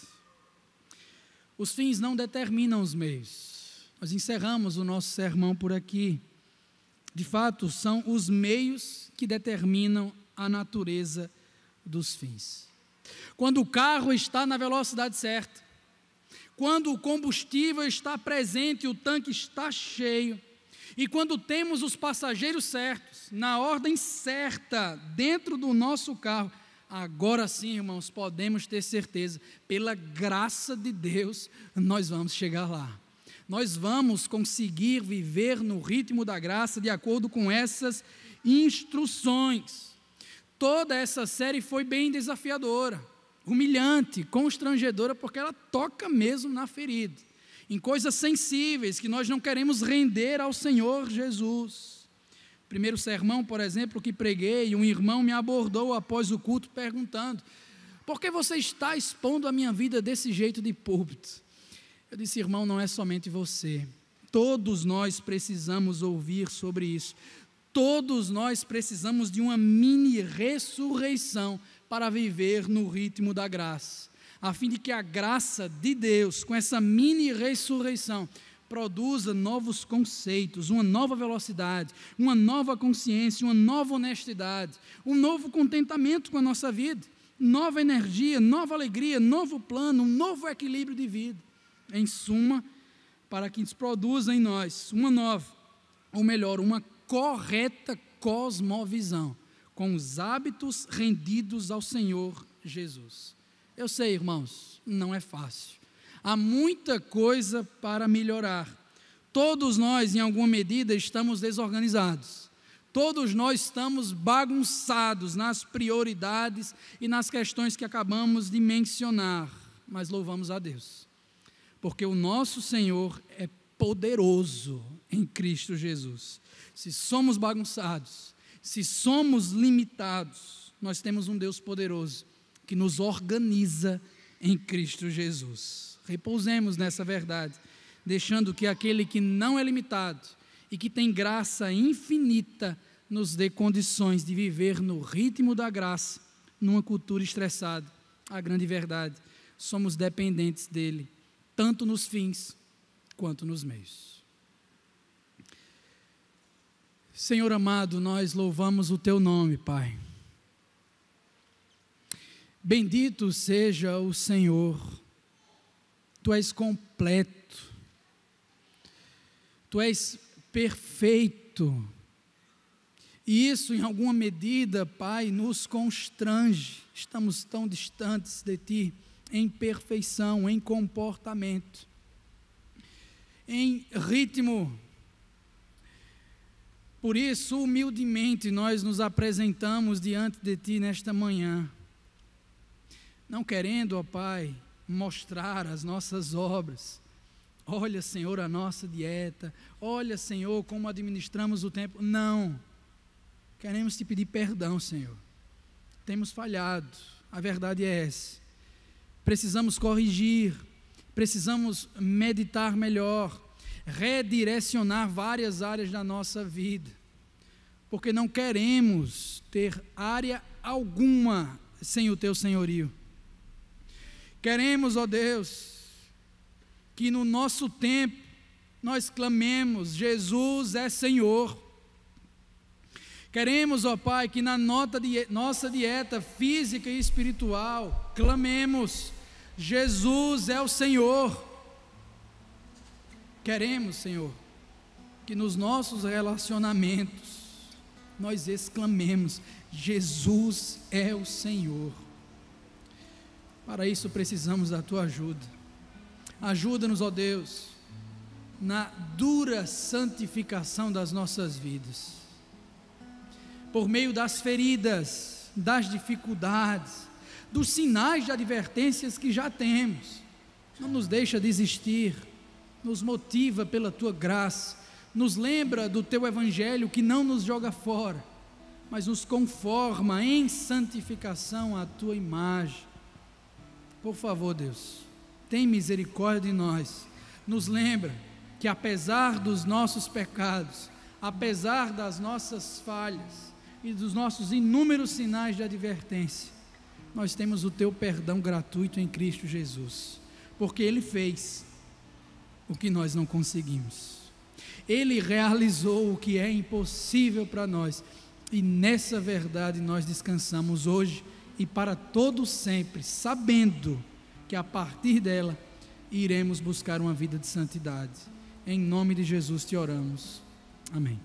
Os fins não determinam os meios. Nós encerramos o nosso sermão por aqui. De fato, são os meios que determinam a natureza dos fins. Quando o carro está na velocidade certa, quando o combustível está presente, o tanque está cheio, e quando temos os passageiros certos, na ordem certa, dentro do nosso carro, agora sim, irmãos, podemos ter certeza, pela graça de Deus, nós vamos chegar lá. Nós vamos conseguir viver no ritmo da graça de acordo com essas instruções. Toda essa série foi bem desafiadora, humilhante, constrangedora, porque ela toca mesmo na ferida, em coisas sensíveis que nós não queremos render ao Senhor Jesus. Primeiro sermão, por exemplo, que preguei, um irmão me abordou após o culto perguntando: por que você está expondo a minha vida desse jeito de púlpito? Eu disse: irmão, não é somente você. Todos nós precisamos ouvir sobre isso. Todos nós precisamos de uma mini ressurreição para viver no ritmo da graça, a fim de que a graça de Deus, com essa mini ressurreição, produza novos conceitos, uma nova velocidade, uma nova consciência, uma nova honestidade, um novo contentamento com a nossa vida, nova energia, nova alegria, novo plano, um novo equilíbrio de vida. Em suma, para que isso produza em nós uma nova, ou melhor, uma correta cosmovisão, com os hábitos rendidos ao Senhor Jesus. Eu sei, irmãos, não é fácil. Há muita coisa para melhorar. Todos nós, em alguma medida, estamos desorganizados. Todos nós estamos bagunçados nas prioridades e nas questões que acabamos de mencionar. Mas louvamos a Deus, porque o nosso Senhor é poderoso em Cristo Jesus. Se somos bagunçados, se somos limitados, nós temos um Deus poderoso que nos organiza em Cristo Jesus. Repousemos nessa verdade, deixando que aquele que não é limitado e que tem graça infinita nos dê condições de viver no ritmo da graça, numa cultura estressada. A grande verdade, somos dependentes dele, tanto nos fins quanto nos meios. Senhor amado, nós louvamos o teu nome, Pai. Bendito seja o Senhor. Tu és completo, tu és perfeito, e isso em alguma medida, Pai, nos constrange. Estamos tão distantes de Ti em perfeição, em comportamento, em ritmo. Por isso, humildemente, nós nos apresentamos diante de Ti nesta manhã, não querendo, ó Pai, mostrar as nossas obras. Olha, Senhor, a nossa dieta. Olha, Senhor, como administramos o tempo. Não. Queremos Te pedir perdão, Senhor. Temos falhado. A verdade é essa. Precisamos corrigir. Precisamos meditar melhor. Redirecionar várias áreas da nossa vida. Porque não queremos ter área alguma sem o Teu senhorio. Queremos, ó Deus, que no nosso tempo nós clamemos: Jesus é Senhor. Queremos, ó Pai, que na nossa dieta física e espiritual clamemos: Jesus é o Senhor. Queremos, Senhor, que nos nossos relacionamentos nós exclamemos: Jesus é o Senhor. Para isso precisamos da Tua ajuda. Ajuda-nos, ó Deus, na dura santificação das nossas vidas, por meio das feridas, das dificuldades, dos sinais de advertências que já temos. Não nos deixa desistir, nos motiva pela Tua graça, nos lembra do Teu Evangelho que não nos joga fora, mas nos conforma em santificação à Tua imagem. Por favor, Deus, tem misericórdia de nós. Nos lembra que apesar dos nossos pecados, apesar das nossas falhas e dos nossos inúmeros sinais de advertência, nós temos o Teu perdão gratuito em Cristo Jesus, porque Ele fez o que nós não conseguimos. Ele realizou o que é impossível para nós, e nessa verdade nós descansamos hoje e para todo sempre, sabendo que a partir dela iremos buscar uma vida de santidade. Em nome de Jesus te oramos. Amém.